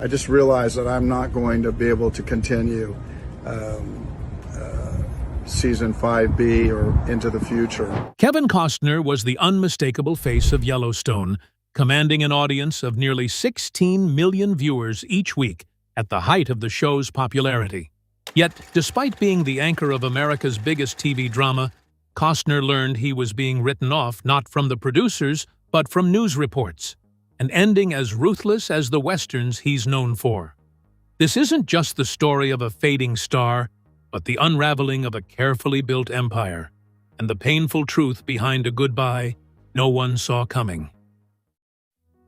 I just realized that I'm not going to be able to continue season 5B or into the future. Kevin Costner was the unmistakable face of Yellowstone, commanding an audience of nearly 16 million viewers each week at the height of the show's popularity. Yet, despite being the anchor of America's biggest TV drama, Costner learned he was being written off not from the producers, but from news reports, and ending as ruthless as the westerns he's known for. This isn't just the story of a fading star, but the unraveling of a carefully built empire, and the painful truth behind a goodbye no one saw coming.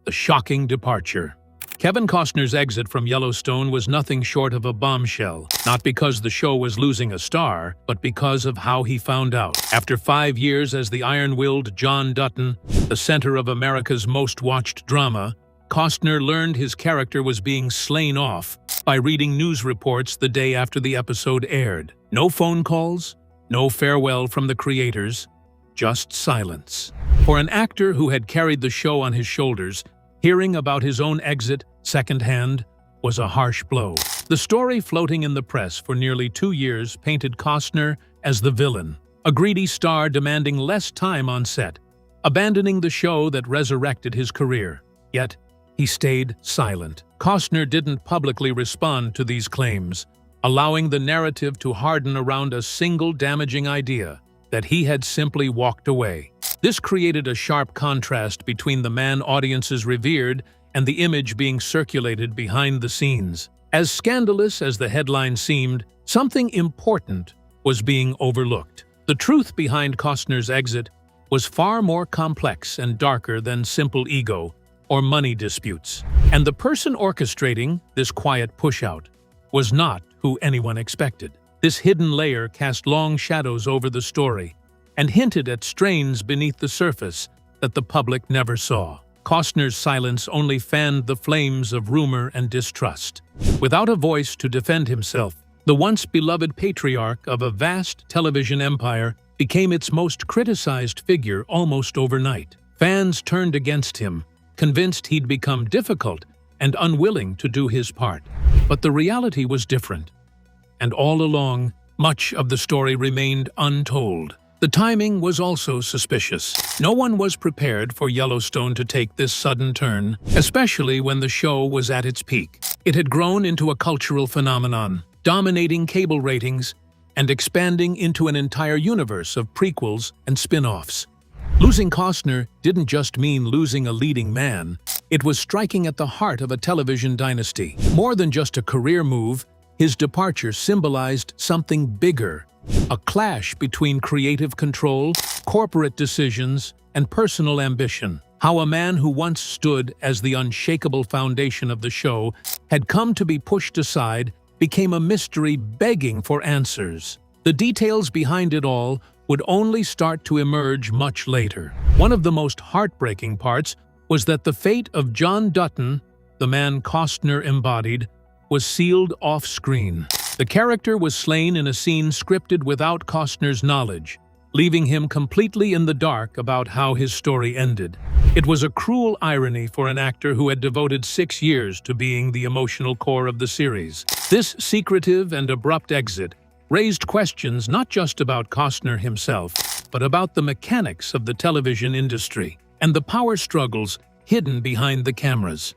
The shocking departure. Kevin Costner's exit from Yellowstone was nothing short of a bombshell, not because the show was losing a star, but because of how he found out. After 5 years as the iron-willed John Dutton, the center of America's most-watched drama, Costner learned his character was being slain off by reading news reports the day after the episode aired. No phone calls, no farewell from the creators, just silence. For an actor who had carried the show on his shoulders, hearing about his own exit secondhand was a harsh blow. The story floating in the press for nearly 2 years painted Costner as the villain, a greedy star demanding less time on set, abandoning the show that resurrected his career. Yet, he stayed silent. Costner didn't publicly respond to these claims, allowing the narrative to harden around a single damaging idea, that he had simply walked away. This created a sharp contrast between the man audiences revered and the image being circulated behind the scenes. As scandalous as the headline seemed, something important was being overlooked. The truth behind Costner's exit was far more complex and darker than simple ego or money disputes. And the person orchestrating this quiet push-out was not who anyone expected. This hidden layer cast long shadows over the story and hinted at strains beneath the surface that the public never saw. Costner's silence only fanned the flames of rumor and distrust. Without a voice to defend himself, the once beloved patriarch of a vast television empire became its most criticized figure almost overnight. Fans turned against him, convinced he'd become difficult and unwilling to do his part. But the reality was different, and all along, much of the story remained untold. The timing was also suspicious. No one was prepared for Yellowstone to take this sudden turn, especially when the show was at its peak. It had grown into a cultural phenomenon, dominating cable ratings and expanding into an entire universe of prequels and spin-offs. Losing Costner didn't just mean losing a leading man, it was striking at the heart of a television dynasty. More than just a career move, his departure symbolized something bigger, a clash between creative control, corporate decisions, and personal ambition. How a man who once stood as the unshakable foundation of the show had come to be pushed aside became a mystery begging for answers. The details behind it all would only start to emerge much later. One of the most heartbreaking parts was that the fate of John Dutton, the man Costner embodied, was sealed off-screen. The character was slain in a scene scripted without Costner's knowledge, leaving him completely in the dark about how his story ended. It was a cruel irony for an actor who had devoted 6 years to being the emotional core of the series. This secretive and abrupt exit raised questions not just about Costner himself, but about the mechanics of the television industry and the power struggles hidden behind the cameras.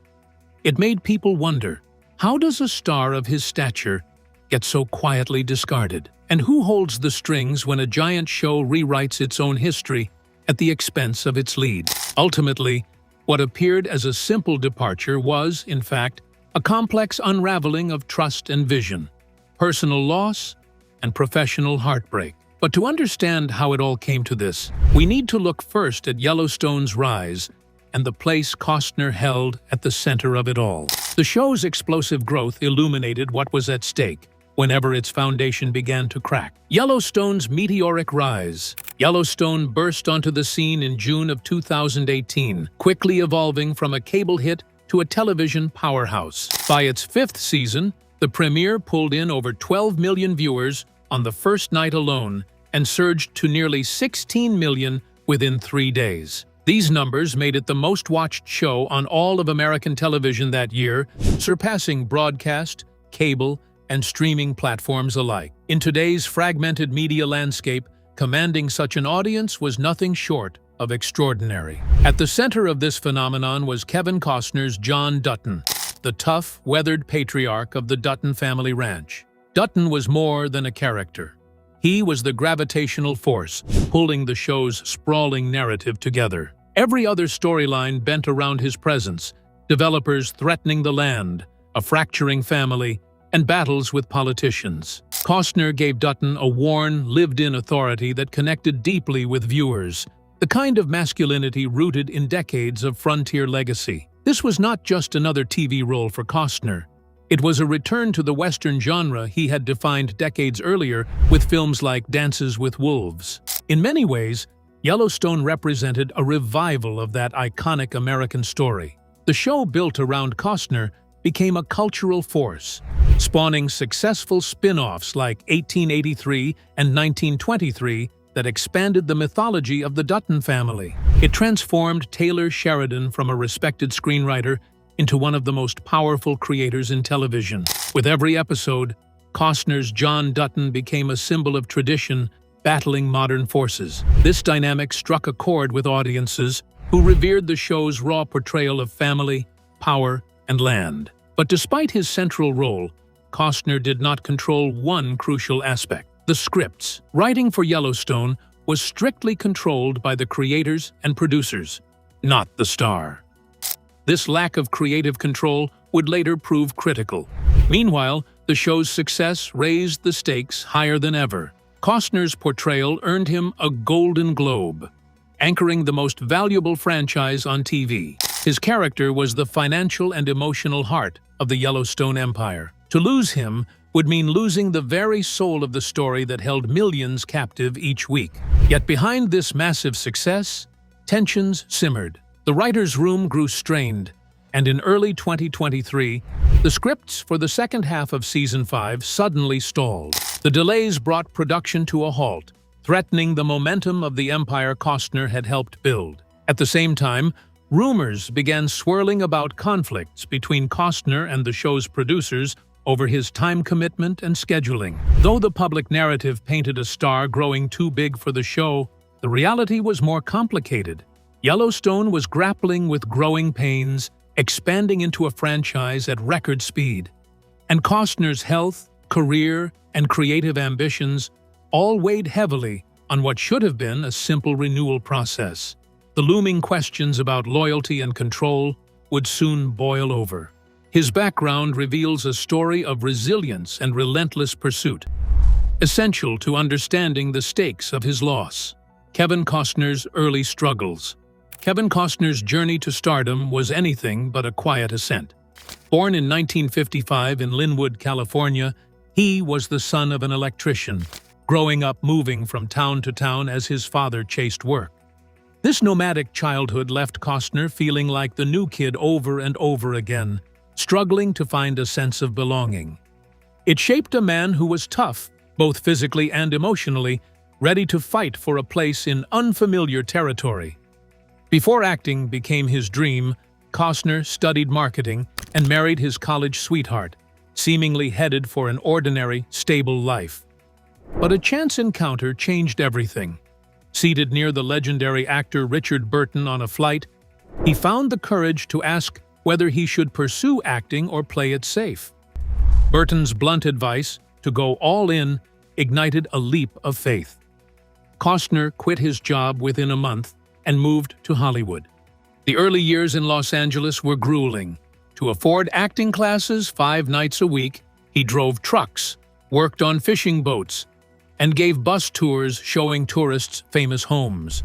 It made people wonder, how does a star of his stature get so quietly discarded? And who holds the strings when a giant show rewrites its own history at the expense of its lead? Ultimately, what appeared as a simple departure was, in fact, a complex unraveling of trust and vision, personal loss, and professional heartbreak. But to understand how it all came to this, we need to look first at Yellowstone's rise and the place Costner held at the center of it all. The show's explosive growth illuminated what was at stake whenever its foundation began to crack. Yellowstone's meteoric rise. Yellowstone burst onto the scene in June of 2018, quickly evolving from a cable hit to a television powerhouse. By its 5th season, the premiere pulled in over 12 million viewers on the first night alone and surged to nearly 16 million within 3 days. These numbers made it the most-watched show on all of American television that year, surpassing broadcast, cable, and streaming platforms alike. In today's fragmented media landscape, commanding such an audience was nothing short of extraordinary. At the center of this phenomenon was Kevin Costner's John Dutton, the tough, weathered patriarch of the Dutton family ranch. Dutton was more than a character. He was the gravitational force, pulling the show's sprawling narrative together. Every other storyline bent around his presence, developers threatening the land, a fracturing family, and battles with politicians. Costner gave Dutton a worn, lived-in authority that connected deeply with viewers, the kind of masculinity rooted in decades of frontier legacy. This was not just another TV role for Costner. It was a return to the Western genre he had defined decades earlier with films like Dances with Wolves. In many ways, Yellowstone represented a revival of that iconic American story. The show built around Costner became a cultural force, spawning successful spin-offs like 1883 and 1923 that expanded the mythology of the Dutton family. It transformed Taylor Sheridan from a respected screenwriter into one of the most powerful creators in television. With every episode, Costner's John Dutton became a symbol of tradition, battling modern forces. This dynamic struck a chord with audiences who revered the show's raw portrayal of family, power, and land. But despite his central role, Costner did not control one crucial aspect: the scripts. Writing for Yellowstone was strictly controlled by the creators and producers, not the star. This lack of creative control would later prove critical. Meanwhile, the show's success raised the stakes higher than ever. Costner's portrayal earned him a Golden Globe, anchoring the most valuable franchise on TV. His character was the financial and emotional heart of the Yellowstone empire. To lose him would mean losing the very soul of the story that held millions captive each week. Yet behind this massive success, tensions simmered. The writer's room grew strained, and in early 2023, the scripts for the second half of Season 5 suddenly stalled. The delays brought production to a halt, threatening the momentum of the empire Costner had helped build. At the same time, rumors began swirling about conflicts between Costner and the show's producers over his time commitment and scheduling. Though the public narrative painted a star growing too big for the show, the reality was more complicated. Yellowstone was grappling with growing pains, expanding into a franchise at record speed. And Costner's health, career, and creative ambitions all weighed heavily on what should have been a simple renewal process. The looming questions about loyalty and control would soon boil over. His background reveals a story of resilience and relentless pursuit, essential to understanding the stakes of his loss. Kevin Costner's early struggles. Kevin Costner's journey to stardom was anything but a quiet ascent. Born in 1955 in Linwood, California, he was the son of an electrician, growing up moving from town to town as his father chased work. This nomadic childhood left Costner feeling like the new kid over and over again, struggling to find a sense of belonging. It shaped a man who was tough, both physically and emotionally, ready to fight for a place in unfamiliar territory. Before acting became his dream, Costner studied marketing and married his college sweetheart, seemingly headed for an ordinary, stable life. But a chance encounter changed everything. Seated near the legendary actor Richard Burton on a flight, he found the courage to ask whether he should pursue acting or play it safe. Burton's blunt advice, to go all in, ignited a leap of faith. Costner quit his job within a month and moved to Hollywood. The early years in Los Angeles were grueling. To afford acting classes 5 nights a week, he drove trucks, worked on fishing boats, and gave bus tours showing tourists famous homes.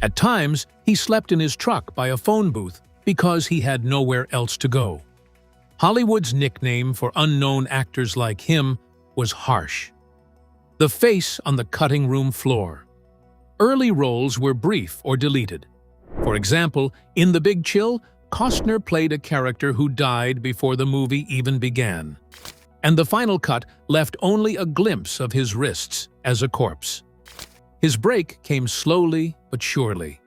At times, he slept in his truck by a phone booth because he had nowhere else to go. Hollywood's nickname for unknown actors like him was harsh. The face on the cutting room floor. Early roles were brief or deleted. For example, in The Big Chill, Costner played a character who died before the movie even began, and the final cut left only a glimpse of his wrists as a corpse. His break came slowly but surely.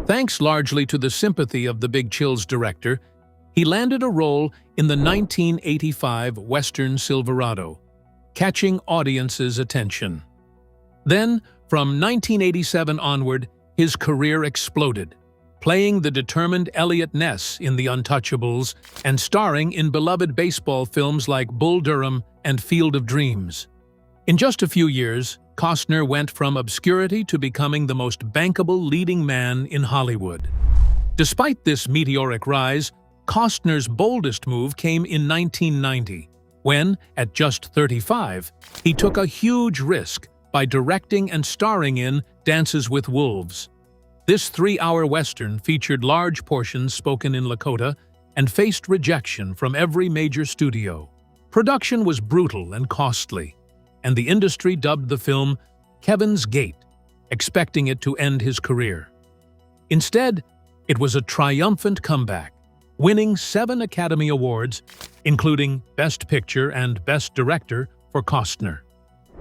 Thanks largely to the sympathy of the Big Chill's director, he landed a role in the 1985 Western Silverado, catching audiences' attention. Then, from 1987 onward, his career exploded, playing the determined Elliot Ness in The Untouchables and starring in beloved baseball films like Bull Durham and Field of Dreams. In just a few years, Costner went from obscurity to becoming the most bankable leading man in Hollywood. Despite this meteoric rise, Costner's boldest move came in 1990, when, at just 35, he took a huge risk by directing and starring in Dances with Wolves. This 3-hour Western featured large portions spoken in Lakota and faced rejection from every major studio. Production was brutal and costly, and the industry dubbed the film Kevin's Gate, expecting it to end his career. Instead, it was a triumphant comeback, winning 7 Academy Awards, including Best Picture and Best Director for Costner.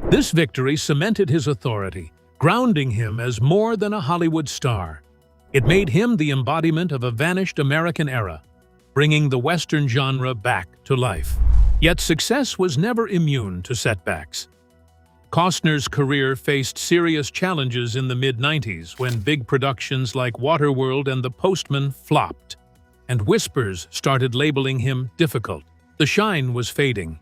This victory cemented his authority, grounding him as more than a Hollywood star. It made him the embodiment of a vanished American era, bringing the Western genre back to life. Yet success was never immune to setbacks. Costner's career faced serious challenges in the mid-90s when big productions like Waterworld and The Postman flopped, and whispers started labeling him difficult. The shine was fading.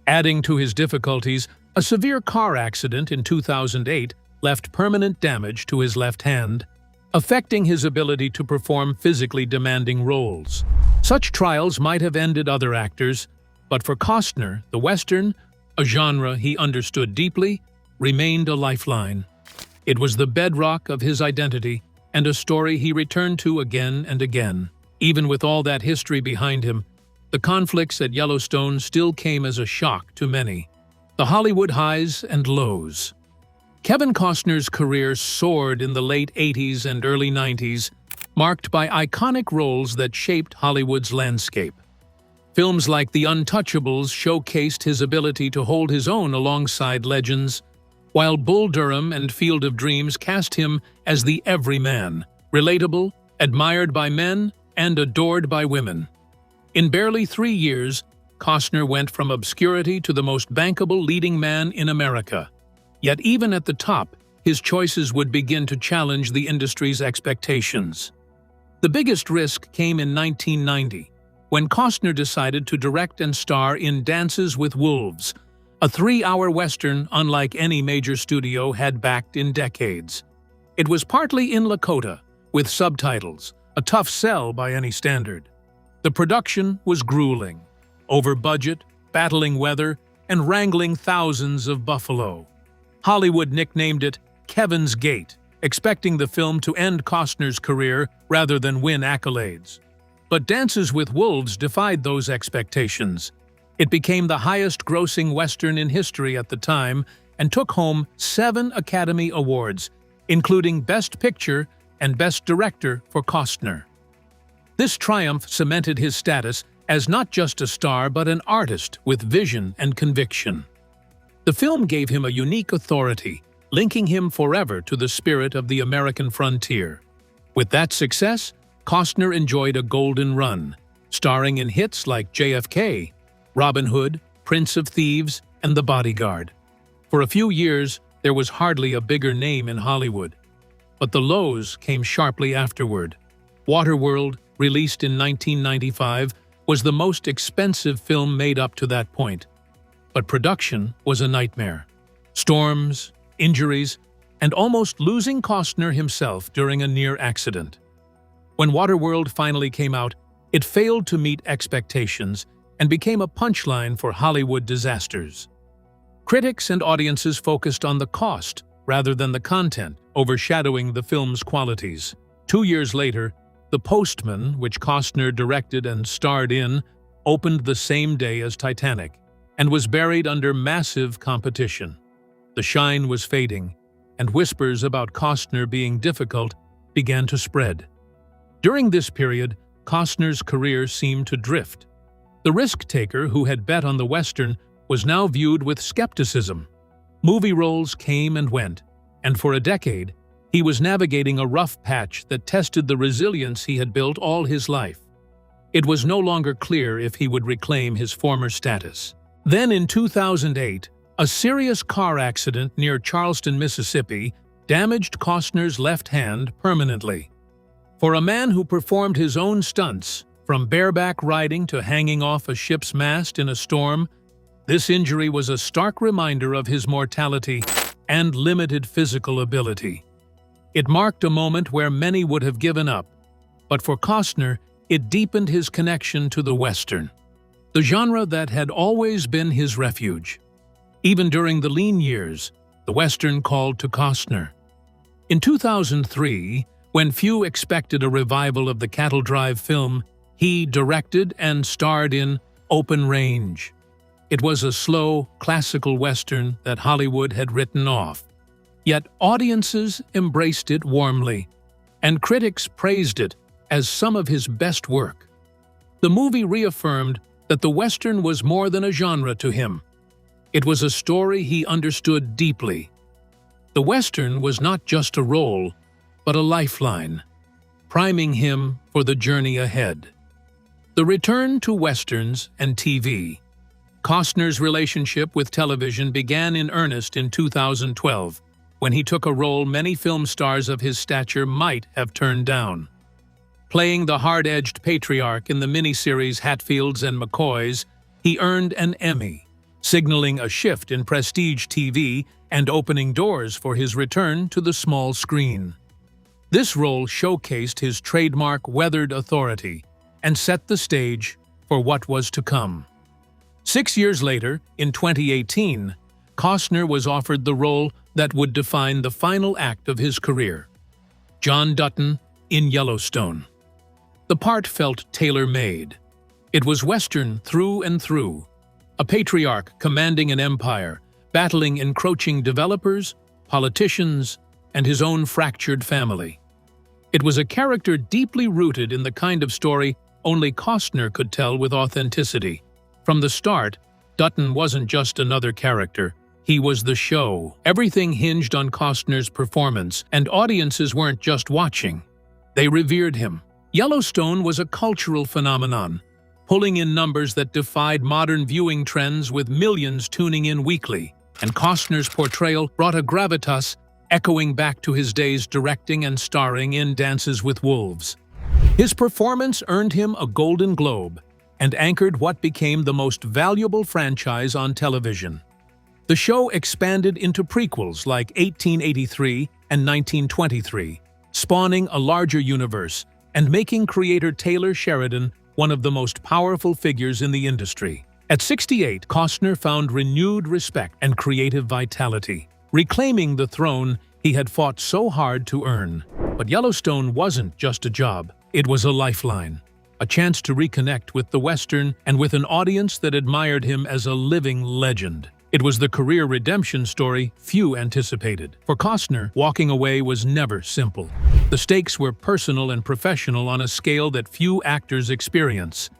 Adding to his difficulties, a severe car accident in 2008 left permanent damage to his left hand, affecting his ability to perform physically demanding roles. Such trials might have ended other actors, but for Costner, the Western, a genre he understood deeply, remained a lifeline. It was the bedrock of his identity and a story he returned to again and again. Even with all that history behind him, the conflicts at Yellowstone still came as a shock to many. The Hollywood highs and lows. Kevin Costner's career soared in the late 80s and early 90s, marked by iconic roles that shaped Hollywood's landscape. Films like The Untouchables showcased his ability to hold his own alongside legends, while Bull Durham and Field of Dreams cast him as the everyman, relatable, admired by men, and adored by women. In barely 3 years, Costner went from obscurity to the most bankable leading man in America. Yet even at the top, his choices would begin to challenge the industry's expectations. The biggest risk came in 1990, when Costner decided to direct and star in Dances with Wolves, a 3-hour Western unlike any major studio had backed in decades. It was partly in Lakota, with subtitles, a tough sell by any standard. The production was grueling, over budget, battling weather, and wrangling thousands of buffalo. Hollywood nicknamed it Kevin's Gate, expecting the film to end Costner's career rather than win accolades. But Dances with Wolves defied those expectations. It became the highest-grossing Western in history at the time and took home 7 Academy Awards, including Best Picture and Best Director for Costner. This triumph cemented his status as not just a star but an artist with vision and conviction. The film gave him a unique authority, linking him forever to the spirit of the American frontier. With that success, Costner enjoyed a golden run, starring in hits like JFK, Robin Hood, Prince of Thieves, and The Bodyguard. For a few years, there was hardly a bigger name in Hollywood. But the lows came sharply afterward. Waterworld, released in 1995, was the most expensive film made up to that point. But production was a nightmare. Storms, injuries, and almost losing Costner himself during a near accident. When Waterworld finally came out, it failed to meet expectations and became a punchline for Hollywood disasters. Critics and audiences focused on the cost rather than the content, overshadowing the film's qualities. 2 years later, The Postman, which Costner directed and starred in, opened the same day as Titanic and was buried under massive competition. The shine was fading, and whispers about Costner being difficult began to spread. During this period, Costner's career seemed to drift. The risk-taker who had bet on the Western was now viewed with skepticism. Movie roles came and went, and for a decade, He was navigating a rough patch that tested the resilience he had built all his life. It was no longer clear if he would reclaim his former status. Then in 2008, a serious car accident near Charleston, Mississippi, damaged Costner's left hand permanently. For a man who performed his own stunts, from bareback riding to hanging off a ship's mast in a storm, this injury was a stark reminder of his mortality and limited physical ability. It marked a moment where many would have given up, but for Costner, it deepened his connection to the Western, the genre that had always been his refuge. Even during the lean years, the Western called to Costner. In 2003, when few expected a revival of the Cattle Drive film, he directed and starred in Open Range. It was a slow, classical Western that Hollywood had written off. Yet audiences embraced it warmly, and critics praised it as some of his best work. The movie reaffirmed that the Western was more than a genre to him. It was a story he understood deeply. The Western was not just a role, but a lifeline, priming him for the journey ahead. The return to Westerns and TV. Costner's relationship with television began in earnest in 2012, when he took a role many film stars of his stature might have turned down. Playing the hard-edged patriarch in the miniseries Hatfields and McCoys, he earned an Emmy, signaling a shift in prestige TV and opening doors for his return to the small screen. This role showcased his trademark weathered authority and set the stage for what was to come. 6 years later, in 2018, Costner was offered the role that would define the final act of his career: John Dutton in Yellowstone. The part felt tailor-made. It was Western through and through, a patriarch commanding an empire, battling encroaching developers, politicians, and his own fractured family. It was a character deeply rooted in the kind of story only Costner could tell with authenticity. From the start, Dutton wasn't just another character. He was the show. Everything hinged on Costner's performance, and audiences weren't just watching. They revered him. Yellowstone was a cultural phenomenon, pulling in numbers that defied modern viewing trends with millions tuning in weekly. And Costner's portrayal brought a gravitas echoing back to his days directing and starring in Dances with Wolves. His performance earned him a Golden Globe and anchored what became the most valuable franchise on television. The show expanded into prequels like 1883 and 1923, spawning a larger universe and making creator Taylor Sheridan one of the most powerful figures in the industry. At 68, Costner found renewed respect and creative vitality, reclaiming the throne he had fought so hard to earn. But Yellowstone wasn't just a job, it was a lifeline, a chance to reconnect with the Western and with an audience that admired him as a living legend. It was the career redemption story few anticipated. For Costner, walking away was never simple. The stakes were personal and professional on a scale that few actors experience.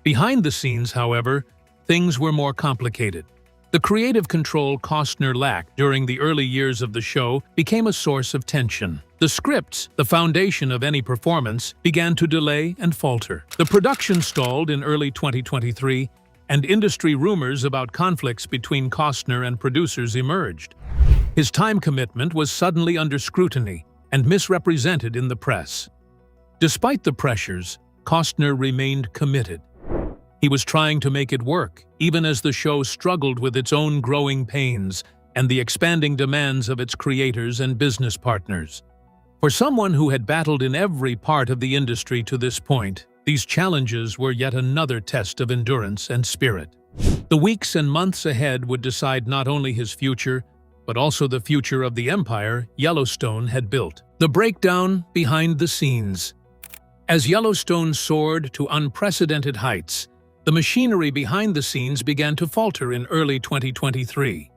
Behind the scenes, however, things were more complicated. The creative control Costner lacked during the early years of the show became a source of tension. The scripts, the foundation of any performance, began to delay and falter. The production stalled in early 2023, and industry rumors about conflicts between Costner and producers emerged. His time commitment was suddenly under scrutiny and misrepresented in the press. Despite the pressures, Costner remained committed. He was trying to make it work, even as the show struggled with its own growing pains and the expanding demands of its creators and business partners. For someone who had battled in every part of the industry to this point, these challenges were yet another test of endurance and spirit. The weeks and months ahead would decide not only his future, but also the future of the empire Yellowstone had built. The breakdown behind the scenes. As Yellowstone soared to unprecedented heights, the machinery behind the scenes began to falter in early 2023.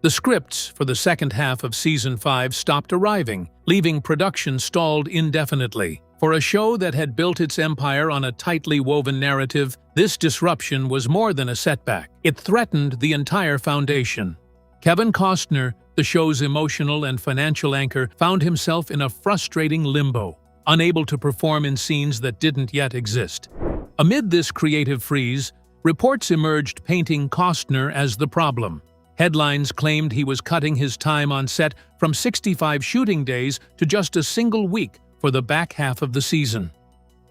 The scripts for the second half of Season 5 stopped arriving, leaving production stalled indefinitely. For a show that had built its empire on a tightly woven narrative, this disruption was more than a setback. It threatened the entire foundation. Kevin Costner the show's emotional and financial anchor found himself in a frustrating limbo, unable to perform in scenes that didn't yet exist. Amid this creative freeze, reports emerged painting Costner as the problem. Headlines claimed he was cutting his time on set from 65 shooting days to just a single week for the back half of the season.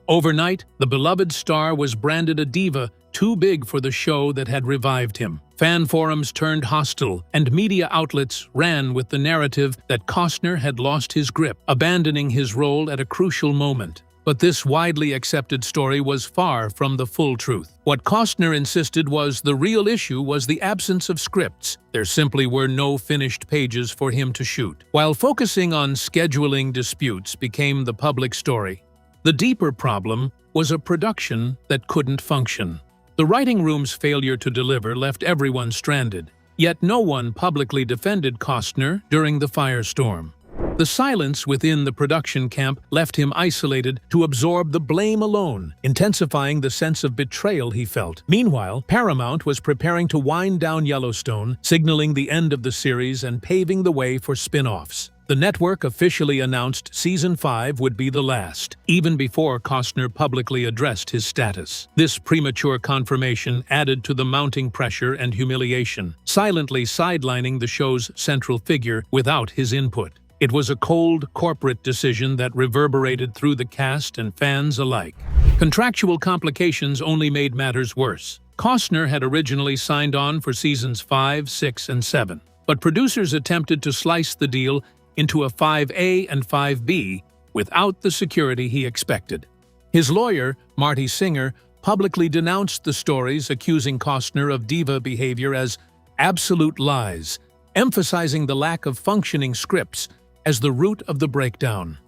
Overnight, the beloved star was branded a diva too big for the show that had revived him. Fan forums turned hostile, and media outlets ran with the narrative that Costner had lost his grip, abandoning his role at a crucial moment. But this widely accepted story was far from the full truth. What Costner insisted was the real issue was the absence of scripts. There simply were no finished pages for him to shoot. While focusing on scheduling disputes became the public story, the deeper problem was a production that couldn't function. The writing room's failure to deliver left everyone stranded, yet no one publicly defended Costner during the firestorm. The silence within the production camp left him isolated to absorb the blame alone, intensifying the sense of betrayal he felt. Meanwhile, Paramount was preparing to wind down Yellowstone, signaling the end of the series and paving the way for spin-offs. The network officially announced Season 5 would be the last, even before Costner publicly addressed his status. This premature confirmation added to the mounting pressure and humiliation, silently sidelining the show's central figure without his input. It was a cold, corporate decision that reverberated through the cast and fans alike. Contractual complications only made matters worse. Costner had originally signed on for Seasons 5, 6, and 7, but producers attempted to slice the deal into a 5A and 5B without the security he expected. His lawyer, Marty Singer, publicly denounced the stories, accusing Costner of diva behavior as absolute lies, emphasizing the lack of functioning scripts as the root of the breakdown.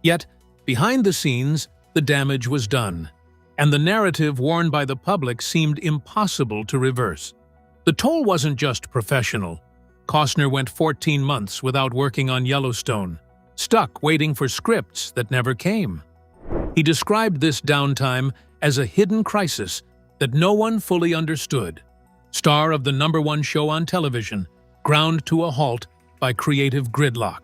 Yet, behind the scenes, the damage was done, and the narrative worn by the public seemed impossible to reverse. The toll wasn't just professional. Costner went 14 months without working on Yellowstone, stuck waiting for scripts that never came. He described this downtime as a hidden crisis that no one fully understood. Star of the #1 show on television, ground to a halt by creative gridlock.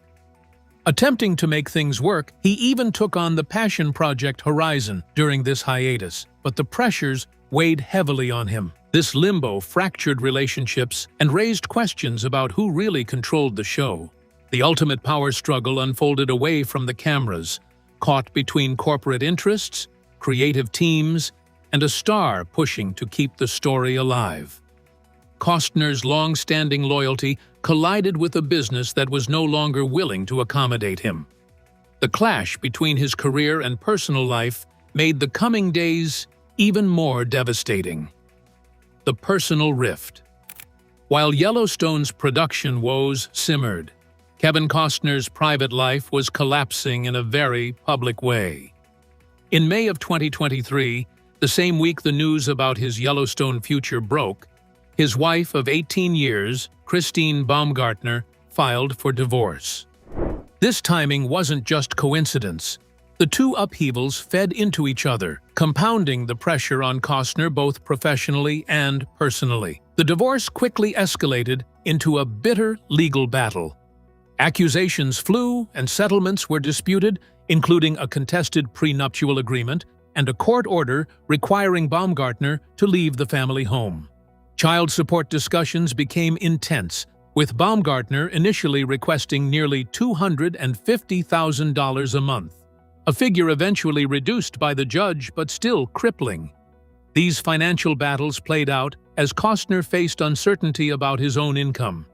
Attempting to make things work, he even took on the passion project Horizon during this hiatus, but the pressures weighed heavily on him. This limbo fractured relationships and raised questions about who really controlled the show. The ultimate power struggle unfolded away from the cameras, caught between corporate interests, creative teams, and a star pushing to keep the story alive. Costner's long-standing loyalty collided with a business that was no longer willing to accommodate him. The clash between his career and personal life made the coming days even more devastating. The personal rift. While Yellowstone's production woes simmered, Kevin Costner's private life was collapsing in a very public way. In May of 2023, the same week the news about his Yellowstone future broke, his wife of 18 years, Christine Baumgartner, filed for divorce. This timing wasn't just coincidence. The two upheavals fed into each other, compounding the pressure on Costner both professionally and personally. The divorce quickly escalated into a bitter legal battle. Accusations flew and settlements were disputed, including a contested prenuptial agreement and a court order requiring Baumgartner to leave the family home. Child support discussions became intense, with Baumgartner initially requesting nearly $250,000 a month. A figure eventually reduced by the judge but still crippling. These financial battles played out as Costner faced uncertainty about his own income.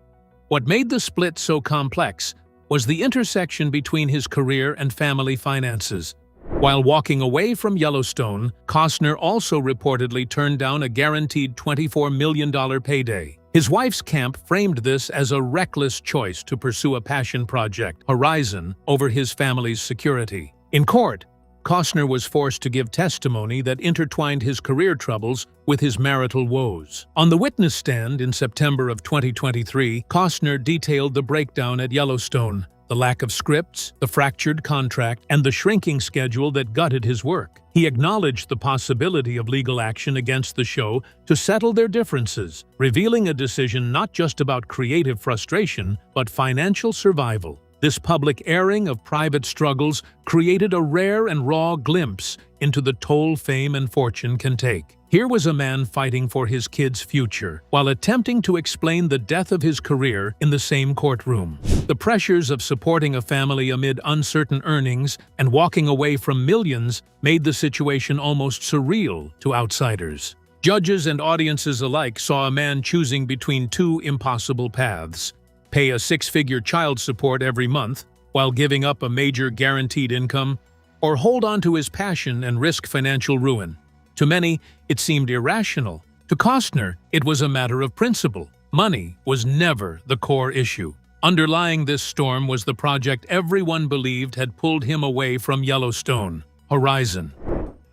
What made the split so complex was the intersection between his career and family finances. While walking away from Yellowstone, Costner also reportedly turned down a guaranteed $24 million payday. His wife's camp framed this as a reckless choice to pursue a passion project, Horizon, over his family's security. In court, Costner was forced to give testimony that intertwined his career troubles with his marital woes. On the witness stand in September of 2023, Costner detailed the breakdown at Yellowstone, the lack of scripts, the fractured contract, and the shrinking schedule that gutted his work. He acknowledged the possibility of legal action against the show to settle their differences, revealing a decision not just about creative frustration, but financial survival. This public airing of private struggles created a rare and raw glimpse into the toll fame and fortune can take. Here was a man fighting for his kids' future, while attempting to explain the death of his career in the same courtroom. The pressures of supporting a family amid uncertain earnings and walking away from millions made the situation almost surreal to outsiders. Judges and audiences alike saw a man choosing between two impossible paths: pay a six-figure child support every month while giving up a major guaranteed income, or hold on to his passion and risk financial ruin. To many, it seemed irrational. To Costner, it was a matter of principle. Money was never the core issue. Underlying this storm was the project everyone believed had pulled him away from Yellowstone: Horizon.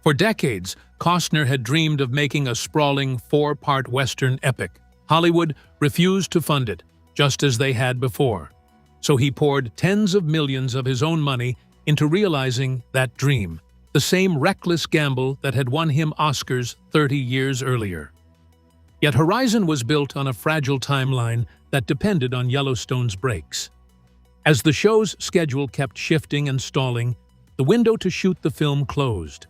For decades, Costner had dreamed of making a sprawling four-part Western epic. Hollywood refused to fund it, just as they had before. So he poured tens of millions of his own money into realizing that dream, the same reckless gamble that had won him Oscars 30 years earlier. Yet Horizon was built on a fragile timeline that depended on Yellowstone's breaks. As the show's schedule kept shifting and stalling, the window to shoot the film closed.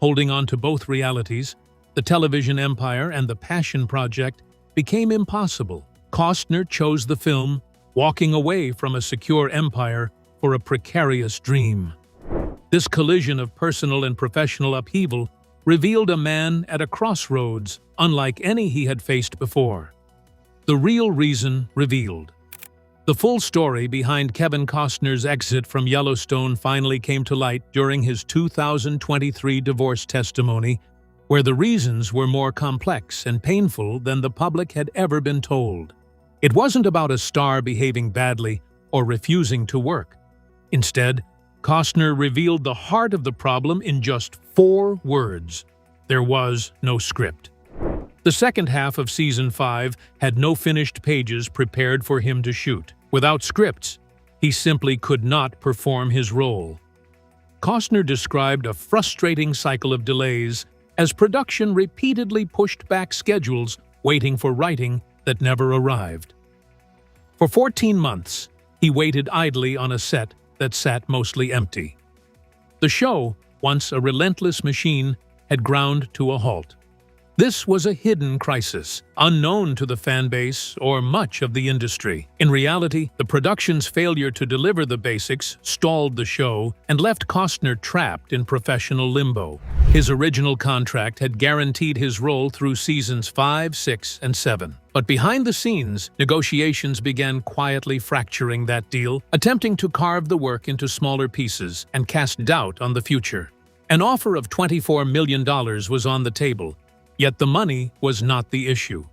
Holding on to both realities, the television empire and the passion project, became impossible. Costner chose the film, walking away from a secure empire for a precarious dream. This collision of personal and professional upheaval revealed a man at a crossroads unlike any he had faced before. The real reason revealed. The full story behind Kevin Costner's exit from Yellowstone finally came to light during his 2023 divorce testimony, where the reasons were more complex and painful than the public had ever been told. It wasn't about a star behaving badly or refusing to work. Instead, Costner revealed the heart of the problem in just 4 words: there was no script. The second half of Season 5 had no finished pages prepared for him to shoot. Without scripts, he simply could not perform his role. Costner described a frustrating cycle of delays as production repeatedly pushed back schedules waiting for writing that never arrived. For 14 months, he waited idly on a set that sat mostly empty. The show, once a relentless machine, had ground to a halt. This was a hidden crisis, unknown to the fan base or much of the industry. In reality, the production's failure to deliver the basics stalled the show and left Costner trapped in professional limbo. His original contract had guaranteed his role through seasons 5, 6, and 7. But behind the scenes, negotiations began quietly fracturing that deal, attempting to carve the work into smaller pieces and cast doubt on the future. An offer of $24 million was on the table, yet the money was not the issue.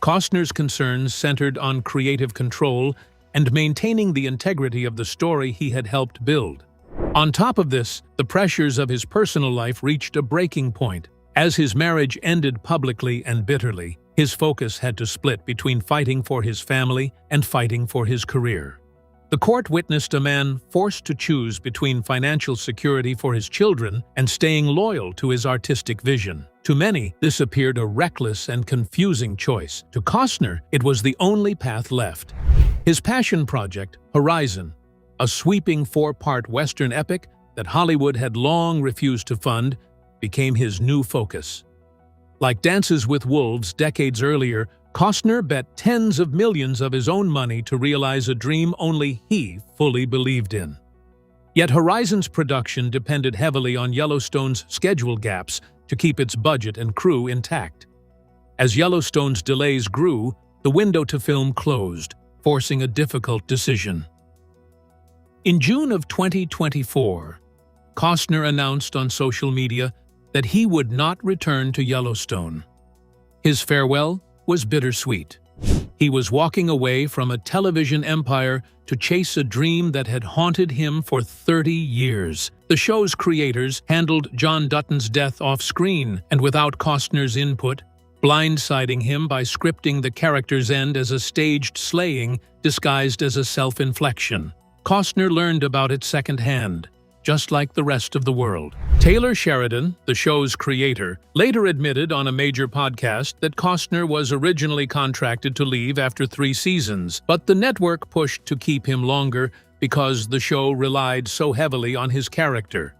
Costner's concerns centered on creative control and maintaining the integrity of the story he had helped build. On top of this, the pressures of his personal life reached a breaking point. As his marriage ended publicly and bitterly, his focus had to split between fighting for his family and fighting for his career. The court witnessed a man forced to choose between financial security for his children and staying loyal to his artistic vision. To many, this appeared a reckless and confusing choice. To Costner, it was the only path left. His passion project, Horizon, a sweeping 4-part Western epic that Hollywood had long refused to fund, became his new focus. Like Dances with Wolves decades earlier, Costner bet tens of millions of his own money to realize a dream only he fully believed in. Yet Horizon's production depended heavily on Yellowstone's schedule gaps to keep its budget and crew intact. As Yellowstone's delays grew, the window to film closed, forcing a difficult decision. In June of 2024, Costner announced on social media that he would not return to Yellowstone. His farewell was bittersweet. He was walking away from a television empire to chase a dream that had haunted him for 30 years. The show's creators handled John Dutton's death off-screen and without Costner's input, blindsiding him by scripting the character's end as a staged slaying disguised as a self-inflection. Costner learned about it secondhand, just like the rest of the world. Taylor Sheridan, the show's creator, later admitted on a major podcast that Costner was originally contracted to leave after 3 seasons, but the network pushed to keep him longer because the show relied so heavily on his character.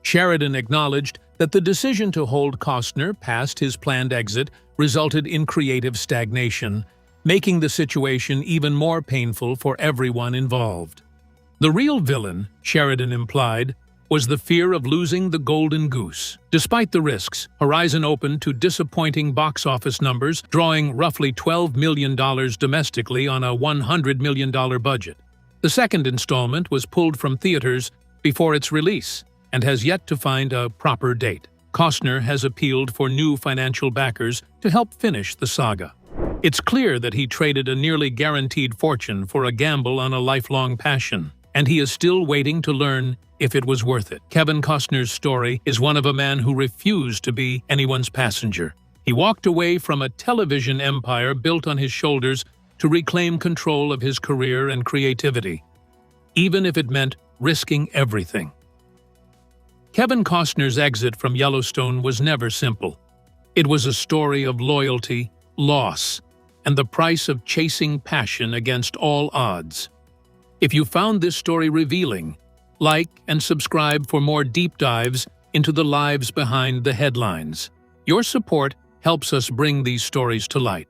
Sheridan acknowledged that the decision to hold Costner past his planned exit resulted in creative stagnation, making the situation even more painful for everyone involved. The real villain, Sheridan implied, was the fear of losing the golden goose. Despite the risks, Horizon opened to disappointing box office numbers, drawing roughly $12 million domestically on a $100 million budget. The second installment was pulled from theaters before its release and has yet to find a proper date. Costner has appealed for new financial backers to help finish the saga. It's clear that he traded a nearly guaranteed fortune for a gamble on a lifelong passion, and he is still waiting to learn if it was worth it. Kevin Costner's story is one of a man who refused to be anyone's passenger. He walked away from a television empire built on his shoulders to reclaim control of his career and creativity, even if it meant risking everything. Kevin Costner's exit from Yellowstone was never simple. It was a story of loyalty, loss, and the price of chasing passion against all odds. If you found this story revealing, like and subscribe for more deep dives into the lives behind the headlines. Your support helps us bring these stories to light.